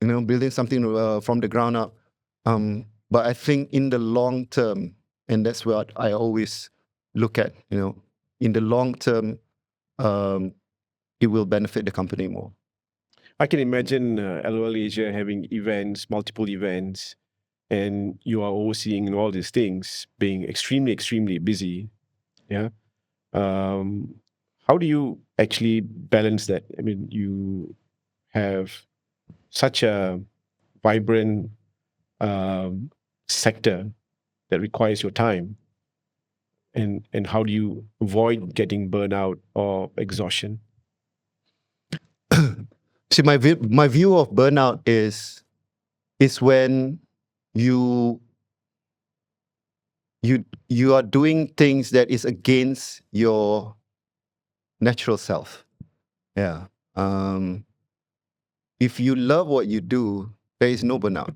Speaker 2: building something from the ground up. But I think in the long term, and that's what I always look at, in the long term, it will benefit the company more.
Speaker 1: I can imagine LOL Asia having events, multiple events, and you are overseeing all these things, being extremely, extremely busy. Yeah. How do you actually balance that? I mean, you have such a vibrant sector that requires your time, and how do you avoid getting burnout or exhaustion?
Speaker 2: See, my view of burnout is when you are doing things that is against your natural self. Yeah. If you love what you do, there is no burnout.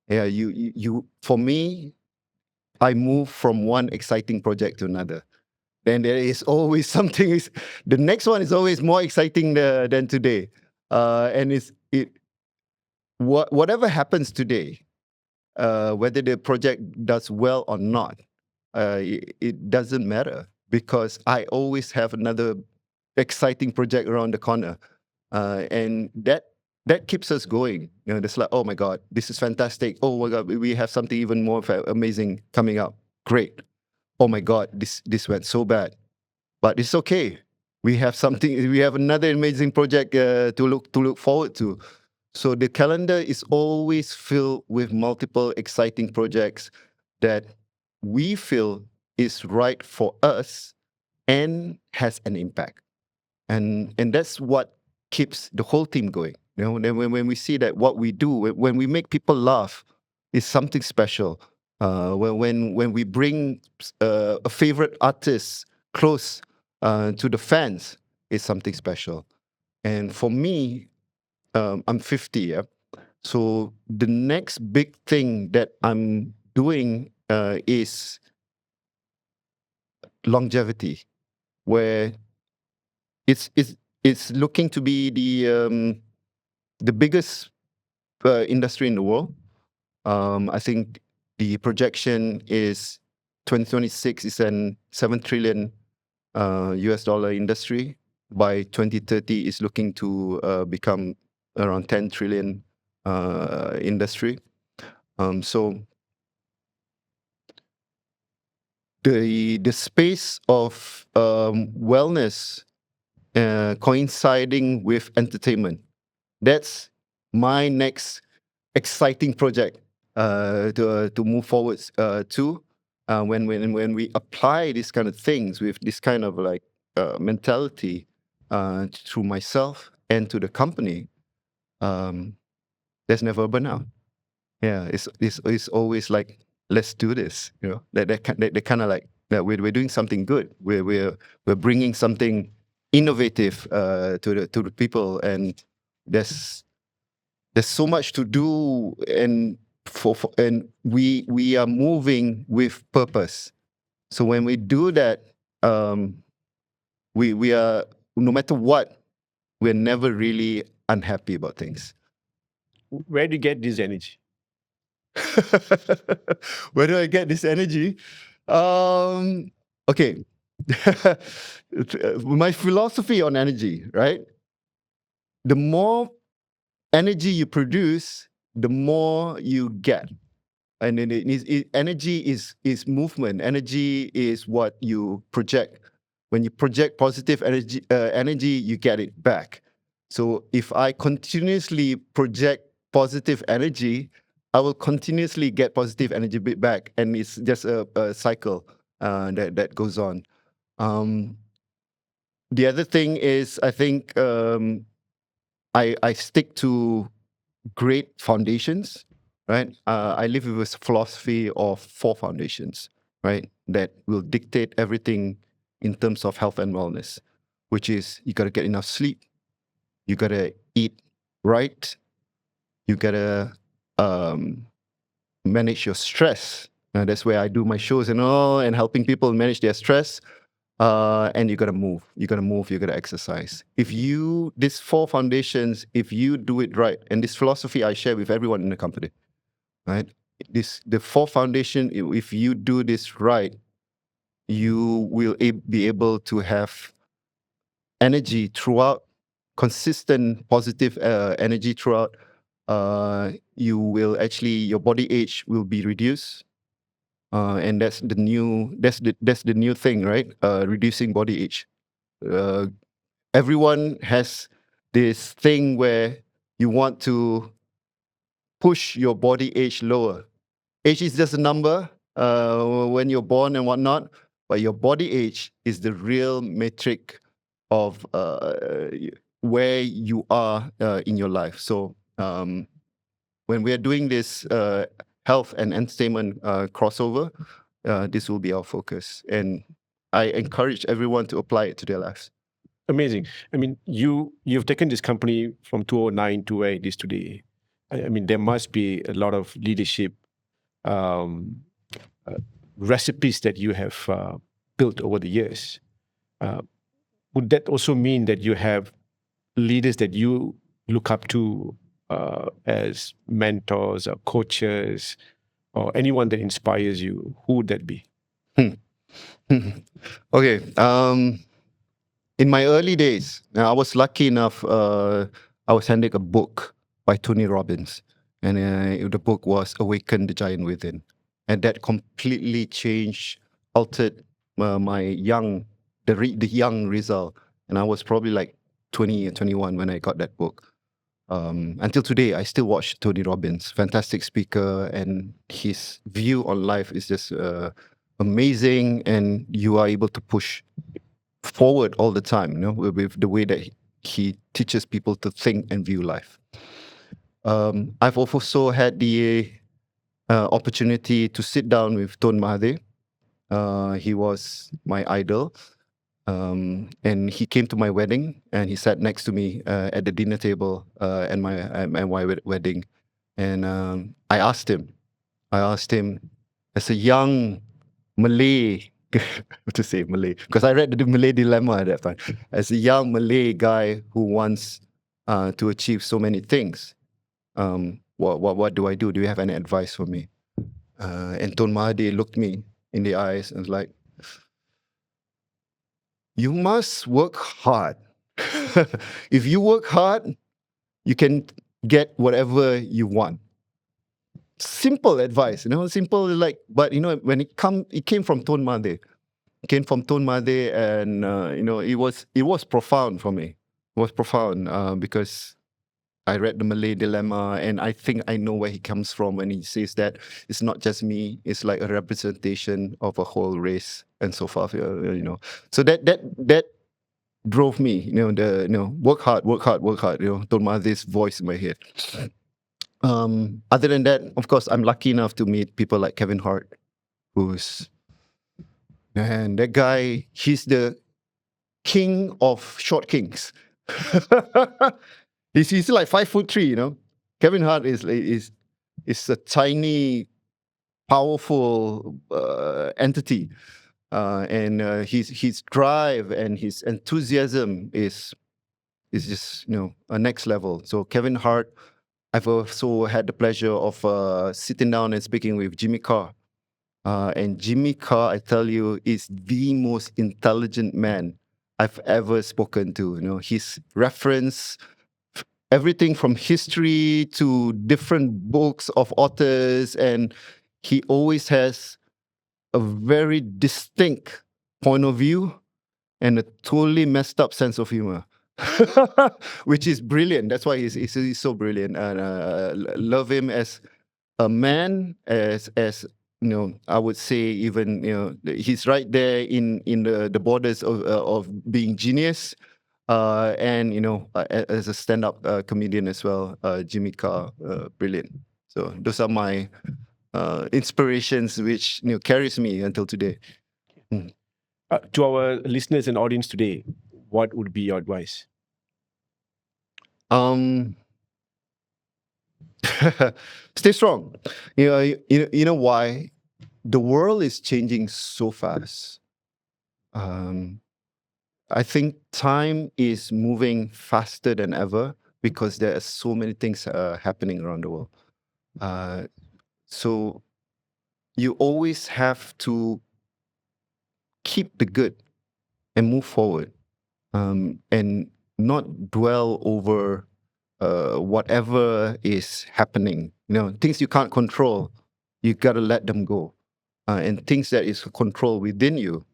Speaker 2: Yeah. You for me, I move from one exciting project to another. Then there is always something. The next one is always more exciting than today. And whatever happens today, whether the project does well or not, it doesn't matter, because I always have another exciting project around the corner, and that keeps us going. It's like, oh my God, this is fantastic. Oh my God, we have something even more amazing coming up. Great. Oh my God, this went so bad, but it's okay. We have something. We have another amazing project to look forward to. So the calendar is always filled with multiple exciting projects that we feel is right for us and has an impact. And that's what keeps the whole team going. When we see that what we do, when we make people laugh, is something special. When we bring a favorite artist close to the fans, is something special. And for me, I'm 50, yeah? So the next big thing that I'm doing is longevity, where it's looking to be the biggest industry in the world. I think the projection is 2026 is an $7 trillion US dollar industry. By 2030, is looking to become around 10 trillion industry. So the space of wellness coinciding with entertainment, that's my next exciting project to move forward to. When we apply these kind of things with this kind of like mentality to myself and to the company, there's never a burnout. Yeah, it's always like, let's do this. You know, they kind of like that we're doing something good. We're bringing something innovative to the people, and there's so much to do, and and we are moving with purpose. So when we do that, we are, no matter what, we're never really unhappy about things.
Speaker 1: Where do you get this energy?
Speaker 2: Where do I get this energy? Okay. My philosophy on energy, right? The more energy you produce, the more you get. And then energy is movement. Energy is what you project. When you project positive energy, you get it back. So if I continuously project positive energy, I will continuously get positive energy back, and it's just a cycle that goes on. The other thing is, I think I stick to great foundations, right? I live with a philosophy of 4 foundations, right? That will dictate everything in terms of health and wellness, which is you got to get enough sleep, you got to eat right, you got to manage your stress. That's where I do my shows and all, and helping people manage their stress. And you got to move. You got to move. You got to exercise. These 4 foundations, if you do it right, and this philosophy I share with everyone in the company, right? The 4 foundation, if you do this right, you will be able to have energy throughout, consistent positive energy throughout. You will actually, your body age will be reduced. And that's the new thing, right? Reducing body age. Everyone has this thing where you want to push your body age lower. Age is just a number when you're born and whatnot, but your body age is the real metric of where you are in your life. So when we are doing this health and entertainment crossover, this will be our focus. And I encourage everyone to apply it to their lives.
Speaker 1: Amazing. I mean, you've taken this company from 2009 to where it is today. I mean, there must be a lot of leadership recipes that you have built over the years. Would that also mean that you have leaders that you look up to as mentors or coaches, or anyone that inspires you? Who would that be?
Speaker 2: Okay. In my early days, I was lucky enough. I was handed a book by Tony Robbins, and the book was "Awaken the Giant Within," and that completely changed, altered my young Rizal. And I was probably like 20 or 21 when I got that book. Until today, I still watch Tony Robbins, fantastic speaker, and his view on life is just amazing. And you are able to push forward all the time, you know, with the way that he teaches people to think and view life. I've also had the opportunity to sit down with Tun Mahathir. He was my idol. And he came to my wedding, and he sat next to me at the dinner table at my wedding. And I asked him, as a young Malay, to say Malay, because I read the Malay Dilemma at that time. As a young Malay guy who wants to achieve so many things, what do I do? Do you have any advice for me? And Tun Mahathir looked me in the eyes and was like, you must work hard. If you work hard, you get whatever you want. Simple advice, simple like, but when it came from Tun Made. It came from Tun Made, and it was profound for me. It was profound because I read the Malay dilemma, and I think I know where he comes from when he says that it's not just me; it's like a representation of a whole race and so forth. So that drove me. Work hard, work hard, work hard. Tun Made's voice in my head. Other than that, of course, I'm lucky enough to meet people like Kevin Hart, and that guy, he's the king of short kings. he's like 5'3", Kevin Hart is a tiny, powerful entity, and his drive and his enthusiasm is just a next level. So Kevin Hart. I've also had the pleasure of sitting down and speaking with Jimmy Carr. And Jimmy Carr, I tell you, is the most intelligent man I've ever spoken to. His reference everything from history to different books of authors, and he always has a very distinct point of view and a totally messed up sense of humor. Which is brilliant. That's why he's so brilliant, and love him as a man, as I would say, even he's right there in the borders of being genius, and as a stand-up comedian as well. Jimmy Carr, brilliant. So those are my inspirations, which carries me until today.
Speaker 1: To our listeners and audience today, what would be your advice?
Speaker 2: Stay strong. You know why? The world is changing so fast. I think time is moving faster than ever because there are so many things happening around the world. So you always have to keep the good and move forward, and not dwell over whatever is happening. Things you can't control, you got to let them go. And things that is control within you,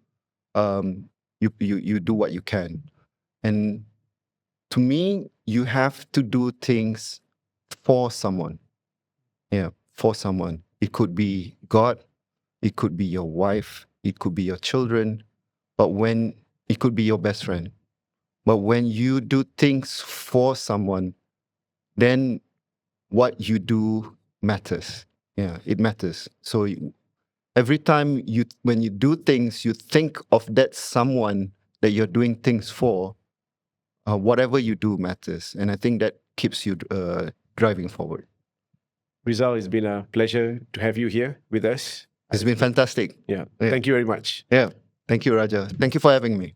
Speaker 2: you do what you can. And to me, you have to do things for someone. Yeah, for someone. It could be God, it could be your wife, it could be your children, it could be your best friend. But when you do things for someone, then what you do matters. Yeah, it matters. So every time when you do things, you think of that someone that you're doing things for. Whatever you do matters, and I think that keeps you driving forward.
Speaker 1: Rizal, it's been a pleasure to have you here with us.
Speaker 2: It's been fantastic.
Speaker 1: Yeah. Thank you very much.
Speaker 2: Yeah. Thank you, Raja. Thank you for having me.